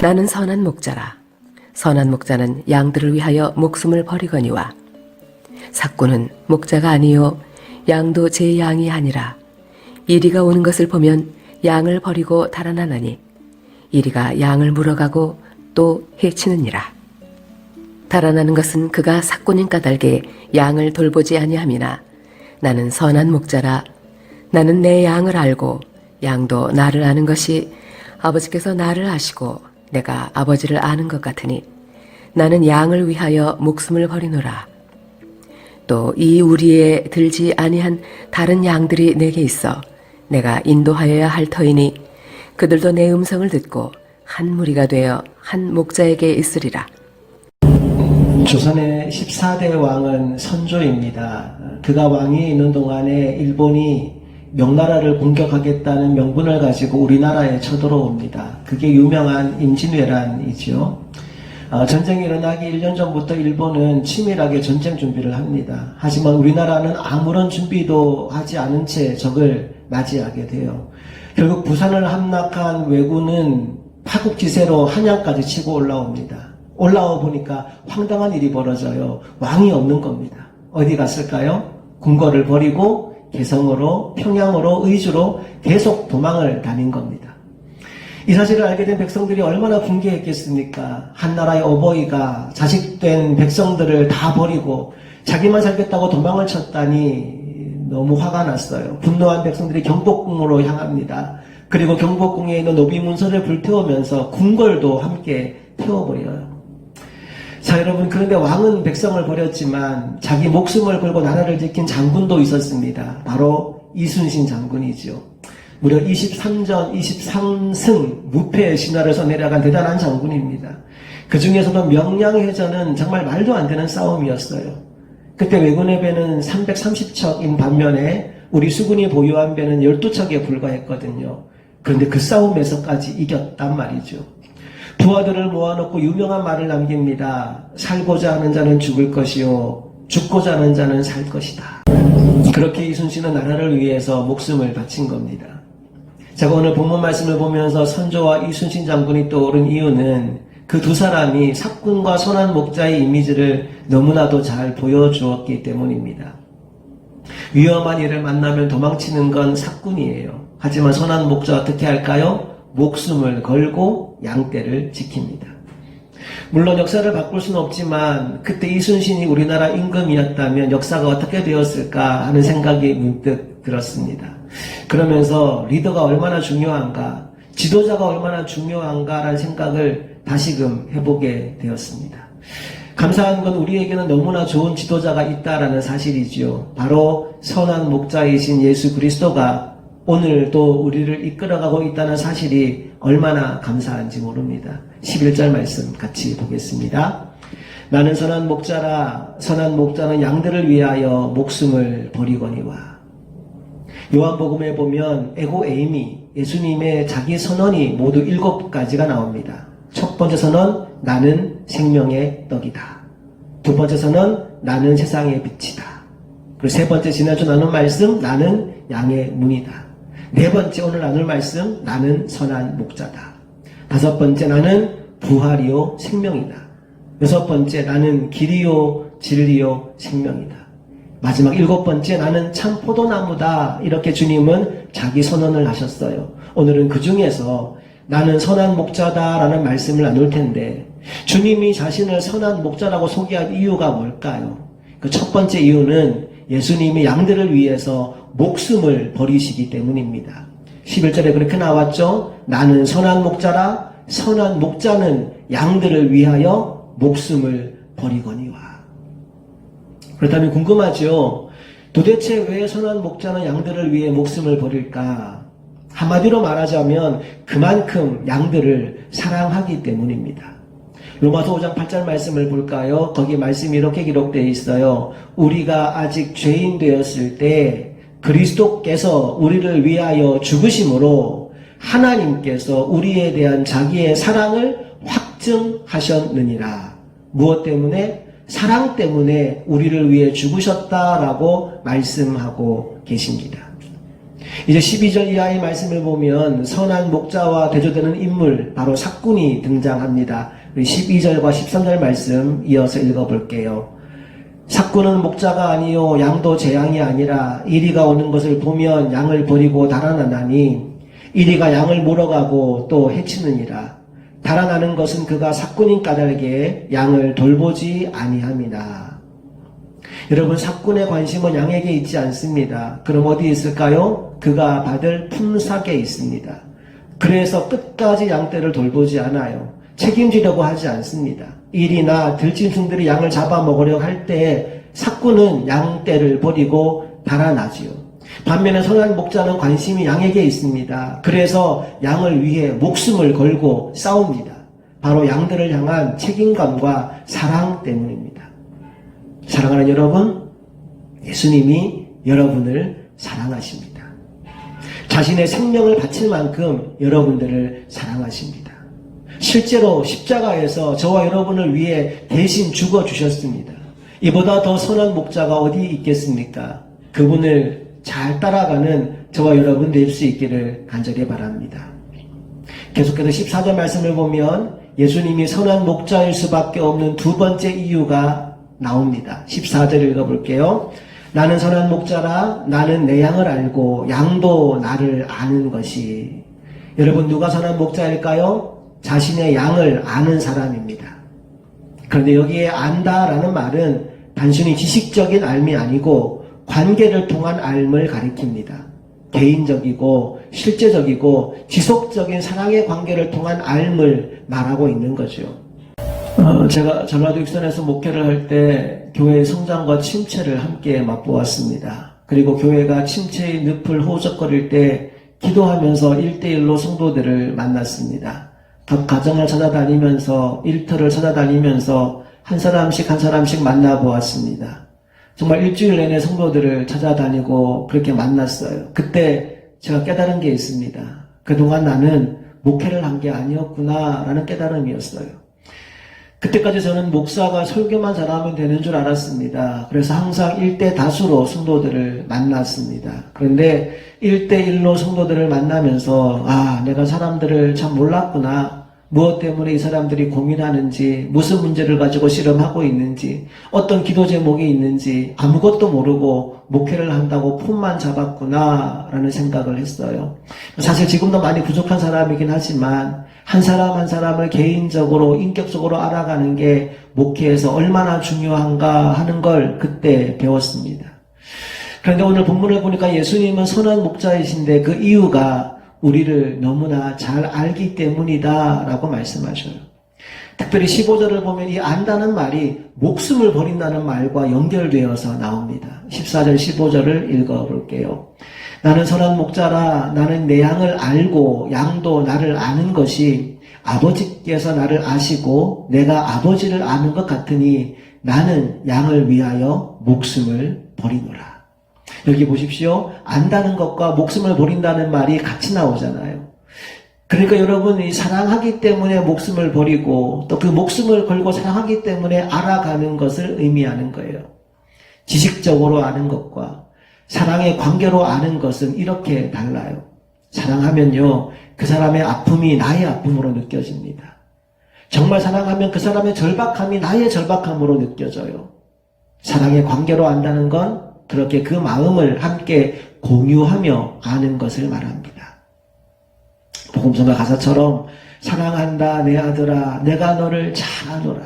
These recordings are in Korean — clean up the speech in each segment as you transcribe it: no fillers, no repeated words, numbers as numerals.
나는 선한 목자라. 선한 목자는 양들을 위하여 목숨을 버리거니와 삭구는 목자가 아니요 양도 제 양이 아니라 이리가 오는 것을 보면 양을 버리고 달아나나니 이리가 양을 물어가고 또 해치느니라. 달아나는 것은 그가 삭구님 까닭에 양을 돌보지 아니함이나 나는 선한 목자라. 나는 내 양을 알고 양도 나를 아는 것이 아버지께서 나를 아시고 내가 아버지를 아는 것 같으니 나는 양을 위하여 목숨을 버리노라. 또 이 우리에 들지 아니한 다른 양들이 내게 있어 내가 인도하여야 할 터이니 그들도 내 음성을 듣고 한 무리가 되어 한 목자에게 있으리라. 조선의 14대 왕은 선조입니다. 그가 왕위에 있는 동안에 일본이 명나라를 공격하겠다는 명분을 가지고 우리나라에 쳐들어옵니다. 그게 유명한 임진왜란이죠. 전쟁이 일어나기 1년 전부터 일본은 치밀하게 전쟁 준비를 합니다. 하지만 우리나라는 아무런 준비도 하지 않은 채 적을 맞이하게 돼요. 결국 부산을 함락한 왜군은 파국지세로 한양까지 치고 올라옵니다. 올라와 보니까 황당한 일이 벌어져요. 왕이 없는 겁니다. 어디 갔을까요? 궁궐을 버리고 개성으로, 평양으로, 의주로 계속 도망을 다닌 겁니다. 이 사실을 알게 된 백성들이 얼마나 분개했겠습니까? 한나라의 어버이가 자식된 백성들을 다 버리고 자기만 살겠다고 도망을 쳤다니 너무 화가 났어요. 분노한 백성들이 경복궁으로 향합니다. 그리고 경복궁에 있는 노비문서를 불태우면서 궁궐도 함께 태워버려요. 자, 여러분, 그런데 왕은 백성을 버렸지만 자기 목숨을 걸고 나라를 지킨 장군도 있었습니다. 바로 이순신 장군이죠. 무려 23전 23승 무패의 신화를 써내려간 대단한 장군입니다. 그 중에서도 명량해전은 정말 말도 안 되는 싸움이었어요. 그때 왜군의 배는 330척인 반면에 우리 수군이 보유한 배는 12척에 불과했거든요. 그런데 그 싸움에서까지 이겼단 말이죠. 부하들을 모아놓고 유명한 말을 남깁니다. 살고자 하는 자는 죽을 것이요 죽고자 하는 자는 살 것이다. 그렇게 이순신은 나라를 위해서 목숨을 바친 겁니다. 제가 오늘 본문 말씀을 보면서 선조와 이순신 장군이 떠오른 이유는 그 두 사람이 삭군과 선한 목자의 이미지를 너무나도 잘 보여주었기 때문입니다. 위험한 일을 만나면 도망치는 건 삭군이에요. 하지만 선한 목자 어떻게 할까요? 목숨을 걸고 양떼를 지킵니다. 물론 역사를 바꿀 수는 없지만 그때 이순신이 우리나라 임금이었다면 역사가 어떻게 되었을까 하는 생각이 문득 들었습니다. 그러면서 리더가 얼마나 중요한가, 지도자가 얼마나 중요한가라는 생각을 다시금 해보게 되었습니다. 감사한 건 우리에게는 너무나 좋은 지도자가 있다라는 사실이지요. 바로 선한 목자이신 예수 그리스도가 오늘도 우리를 이끌어가고 있다는 사실이 얼마나 감사한지 모릅니다. 11절 말씀 같이 보겠습니다. 나는 선한 목자라. 선한 목자는 양들을 위하여 목숨을 버리거니와. 요한복음에 보면 에고 에이미, 예수님의 자기 선언이 모두 7가지가 나옵니다. 첫 번째 선언, 나는 생명의 떡이다. 두 번째 선언, 나는 세상의 빛이다. 그리고 세 번째 지난주 나눈 말씀, 나는 양의 문이다. 네 번째 오늘 나눌 말씀, 나는 선한 목자다. 다섯 번째, 나는 부활이요 생명이다. 여섯 번째, 나는 길이요 진리요 생명이다. 마지막 7번째, 나는 참 포도나무다. 이렇게 주님은 자기 선언을 하셨어요. 오늘은 그 중에서 나는 선한 목자다라는 말씀을 나눌 텐데 주님이 자신을 선한 목자라고 소개한 이유가 뭘까요? 그 첫 번째 이유는 예수님이 양들을 위해서 목숨을 버리시기 때문입니다. 11절에 그렇게 나왔죠. 나는 선한 목자라. 선한 목자는 양들을 위하여 목숨을 버리거니와. 그렇다면 궁금하죠. 도대체 왜 선한 목자는 양들을 위해 목숨을 버릴까? 한마디로 말하자면 그만큼 양들을 사랑하기 때문입니다. 로마서 5장 8절 말씀을 볼까요? 거기 말씀이 이렇게 기록되어 있어요. 우리가 아직 죄인 되었을 때 그리스도께서 우리를 위하여 죽으심으로 하나님께서 우리에 대한 자기의 사랑을 확증하셨느니라. 무엇 때문에? 사랑 때문에 우리를 위해 죽으셨다라고 말씀하고 계십니다. 이제 12절 이하의 말씀을 보면 선한 목자와 대조되는 인물, 바로 삭군이 등장합니다. 우리 12절과 13절 말씀 이어서 읽어볼게요. 삭군은 목자가 아니요 양도 제 양이 아니라 이리가 오는 것을 보면 양을 버리고 달아나나니 이리가 양을 몰아가고 또 해치느니라. 달아나는 것은 그가 삭군인 까닭에 양을 돌보지 아니함이나. 여러분, 삭군의 관심은 양에게 있지 않습니다. 그럼 어디 있을까요? 그가 받을 품삯에 있습니다. 그래서 끝까지 양떼를 돌보지 않아요. 책임지려고 하지 않습니다. 일이나 들짐승들이 양을 잡아먹으려고 할 때 삭군은 양떼를 버리고 달아나지요. 반면에 선한 목자는 관심이 양에게 있습니다. 그래서 양을 위해 목숨을 걸고 싸웁니다. 바로 양들을 향한 책임감과 사랑 때문입니다. 사랑하는 여러분, 예수님이 여러분을 사랑하십니다. 자신의 생명을 바칠 만큼 여러분들을 사랑하십니다. 실제로 십자가에서 저와 여러분을 위해 대신 죽어주셨습니다. 이보다 더 선한 목자가 어디 있겠습니까? 그분을 잘 따라가는 저와 여러분 될 수 있기를 간절히 바랍니다. 계속해서 14절 말씀을 보면 예수님이 선한 목자일 수밖에 없는 두 번째 이유가 나옵니다. 14절 읽어볼게요. 나는 선한 목자라 나는 내 양을 알고 양도 나를 아는 것이. 여러분, 누가 선한 목자일까요? 자신의 양을 아는 사람입니다. 그런데 여기에 안다라는 말은 단순히 지식적인 알미 아니고 관계를 통한 알을 가리킵니다. 개인적이고 실제적이고 지속적인 사랑의 관계를 통한 알을 말하고 있는 거죠. 제가 전라도 익선에서 목회를 할 때 교회의 성장과 침체를 함께 맛보았습니다. 그리고 교회가 침체의 늪을 호적거릴 때 기도하면서 1대1로 성도들을 만났습니다. 각 가정을 찾아다니면서 일터를 찾아다니면서 한 사람씩 만나보았습니다. 정말 일주일 내내 성도들을 찾아다니고 그렇게 만났어요. 그때 제가 깨달은 게 있습니다. 그동안 나는 목회를 한 게 아니었구나 라는 깨달음이었어요. 그때까지 저는 목사가 설교만 잘하면 되는 줄 알았습니다. 그래서 항상 1대 다수로 성도들을 만났습니다. 그런데 1대1로 성도들을 만나면서 내가 사람들을 참 몰랐구나. 무엇 때문에 이 사람들이 고민하는지, 무슨 문제를 가지고 씨름하고 있는지, 어떤 기도 제목이 있는지 아무것도 모르고 목회를 한다고 폰만 잡았구나 라는 생각을 했어요. 사실 지금도 많이 부족한 사람이긴 하지만 한 사람 한 사람을 개인적으로 인격적으로 알아가는 게 목회에서 얼마나 중요한가 하는 걸 그때 배웠습니다. 그런데 오늘 본문을 보니까 예수님은 선한 목자이신데 그 이유가 우리를 너무나 잘 알기 때문이다 라고 말씀하셔요. 특별히 15절을 보면 이 안다는 말이 목숨을 버린다는 말과 연결되어서 나옵니다. 14절 15절을 읽어볼게요. 나는 선한 목자라 나는 내 양을 알고 양도 나를 아는 것이 아버지께서 나를 아시고 내가 아버지를 아는 것 같으니 나는 양을 위하여 목숨을 버리노라. 여기 보십시오. 안다는 것과 목숨을 버린다는 말이 같이 나오잖아요. 그러니까 여러분이 사랑하기 때문에 목숨을 버리고 또 그 목숨을 걸고 사랑하기 때문에 알아가는 것을 의미하는 거예요. 지식적으로 아는 것과 사랑의 관계로 아는 것은 이렇게 달라요. 사랑하면요, 그 사람의 아픔이 나의 아픔으로 느껴집니다. 정말 사랑하면 그 사람의 절박함이 나의 절박함으로 느껴져요. 사랑의 관계로 안다는 건 그렇게 그 마음을 함께 공유하며 아는 것을 말합니다. 복음성가 가사처럼 사랑한다 내 아들아 내가 너를 잘 아노라.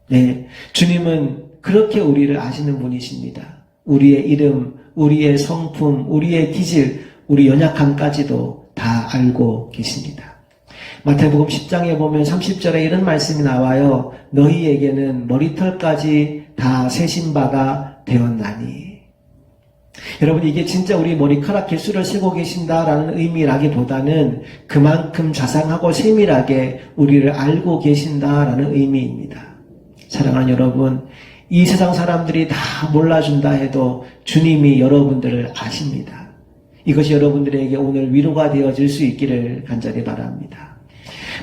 네, 주님은 그렇게 우리를 아시는 분이십니다. 우리의 이름, 우리의 성품, 우리의 기질, 우리 연약함까지도 다 알고 계십니다. 마태복음 10장에 보면 30절에 이런 말씀이 나와요. 너희에게는 머리털까지 다 세신 바가 되었나니. 여러분, 이게 진짜 우리 머리카락 개수를 세고 계신다라는 의미라기보다는 그만큼 자상하고 세밀하게 우리를 알고 계신다라는 의미입니다. 사랑하는 여러분, 이 세상 사람들이 다 몰라준다 해도 주님이 여러분들을 아십니다. 이것이 여러분들에게 오늘 위로가 되어질 수 있기를 간절히 바랍니다.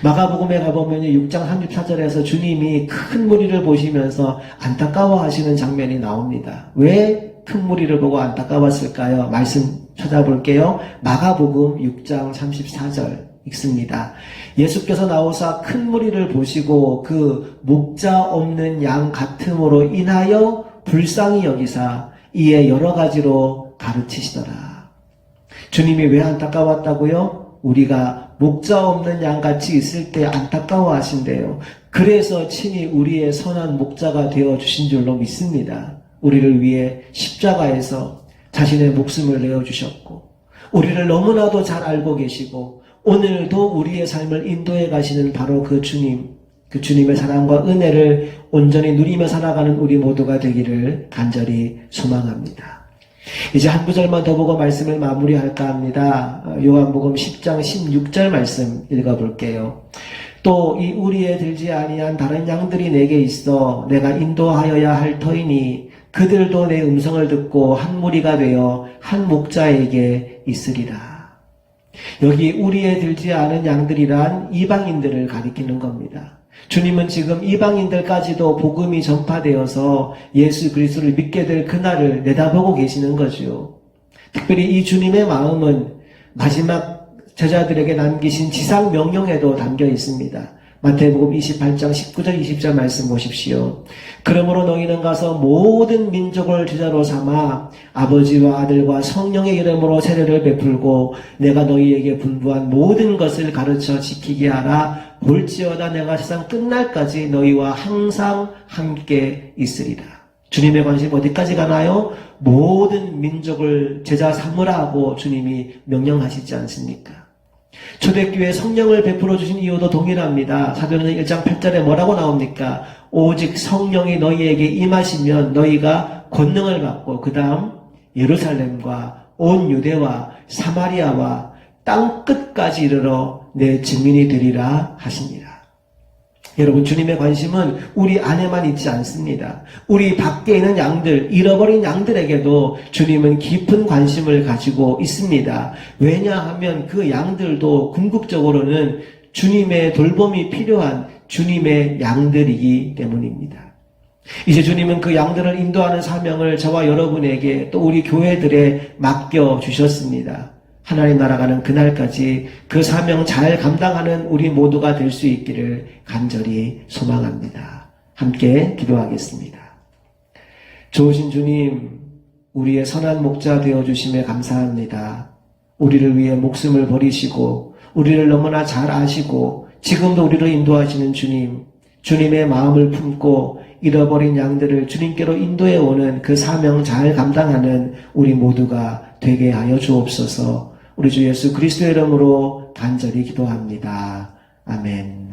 마가복음에 가보면 6장 34절에서 주님이 큰 무리를 보시면서 안타까워하시는 장면이 나옵니다. 왜 큰 무리를 보고 안타까웠을까요? 말씀 찾아볼게요. 마가복음 6장 34절 읽습니다. 예수께서 나오사 큰 무리를 보시고 그 목자 없는 양 같음으로 인하여 불쌍히 여기사 이에 여러 가지로 가르치시더라. 주님이 왜 안타까웠다고요? 우리가 목자 없는 양같이 있을 때 안타까워 하신대요. 그래서 친히 우리의 선한 목자가 되어주신 줄로 믿습니다. 우리를 위해 십자가에서 자신의 목숨을 내어주셨고, 우리를 너무나도 잘 알고 계시고, 오늘도 우리의 삶을 인도해 가시는 바로 그 주님, 그 주님의 사랑과 은혜를 온전히 누리며 살아가는 우리 모두가 되기를 간절히 소망합니다. 이제 한 구절만 더 보고 말씀을 마무리할까 합니다. 요한복음 10장 16절 말씀 읽어볼게요. 또 이 우리에 들지 아니한 다른 양들이 내게 있어 내가 인도하여야 할 터이니 그들도 내 음성을 듣고 한 무리가 되어 한 목자에게 있으리라. 여기 우리에 들지 않은 양들이란 이방인들을 가리키는 겁니다. 주님은 지금 이방인들까지도 복음이 전파되어서 예수 그리스도를 믿게 될 그날을 내다보고 계시는 거죠. 특별히 이 주님의 마음은 마지막 제자들에게 남기신 지상 명령에도 담겨 있습니다. 마태복음 28장 19절 20절 말씀 보십시오. 그러므로 너희는 가서 모든 민족을 제자로 삼아 아버지와 아들과 성령의 이름으로 세례를 베풀고 내가 너희에게 분부한 모든 것을 가르쳐 지키게 하라. 볼지어다 내가 세상 끝날까지 너희와 항상 함께 있으리라. 주님의 관심 어디까지 가나요? 모든 민족을 제자 삼으라고 주님이 명령하시지 않습니까? 초대교회 성령을 베풀어 주신 이유도 동일합니다. 사도행전 1장 8절에 뭐라고 나옵니까? 오직 성령이 너희에게 임하시면 너희가 권능을 받고 그 다음 예루살렘과 온 유대와 사마리아와 땅 끝까지 이르러 내 증인이 되리라 하시니라. 여러분, 주님의 관심은 우리 안에만 있지 않습니다. 우리 밖에 있는 양들, 잃어버린 양들에게도 주님은 깊은 관심을 가지고 있습니다. 왜냐하면 그 양들도 궁극적으로는 주님의 돌봄이 필요한 주님의 양들이기 때문입니다. 이제 주님은 그 양들을 인도하는 사명을 저와 여러분에게 또 우리 교회들에 맡겨주셨습니다. 하나님 나라가는 그날까지 그 사명 잘 감당하는 우리 모두가 될 수 있기를 간절히 소망합니다. 함께 기도하겠습니다. 좋으신 주님, 우리의 선한 목자 되어주심에 감사합니다. 우리를 위해 목숨을 버리시고 우리를 너무나 잘 아시고 지금도 우리를 인도하시는 주님, 주님의 마음을 품고 잃어버린 양들을 주님께로 인도해 오는 그 사명 잘 감당하는 우리 모두가 되게 하여 주옵소서. 우리 주 예수 그리스도의 이름으로 간절히 기도합니다. 아멘.